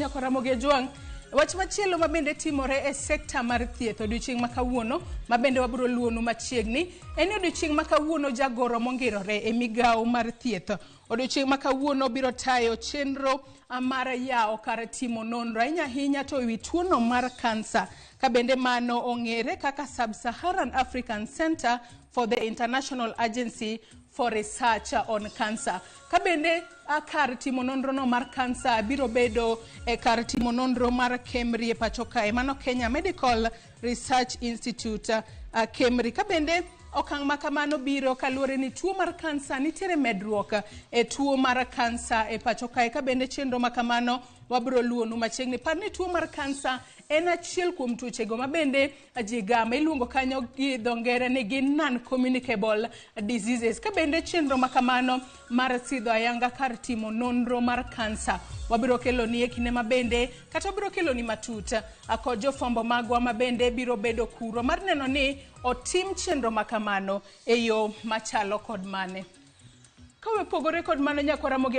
nyako Ramogi Juang. Wach machielo mabende timore e sekta mar thieth odiochieng' makawuono mabende wabiro luonu machiegni en odiochieng' makawuono jagoro mongirore e migawo mar thieth. Odiochieng' makawuono biro tayo chenro mar yawo kar timo nonro ahinya to ewi tuono mar kansa. Kabende mano ong'ere kaka Sub-Saharan African Center for the International Agency for Research on Cancer. Kabende kar timo nonro no mar kansa biro bedo e kar timo nonro mar Kemri e pacho kae, mano Kenya Medical Research Institute Kemri. Kabende okang' makamano biro kaluwore ni tuo mar kansa nitiere medruok e tuo mar kansa e pacho kae. Kabende chenro makamano wabiro luonu machiegni. Par ni tuo mar kansa en achiel kuom tuochego mabende jigama iluongo kanyo gi dho ngere ni gin non-communicable diseases. Kabende chenro makamano mar sidho ayanga kar timo nonro mar kansa wabiro keloni e kinde mabende kata wabiro keloni matut kod jofwambo magwa mabende biro bedo kuro mar neno ni otim chenro makamano e yo machalo kod mane. Kawe pogore kod mano nyako Ramogi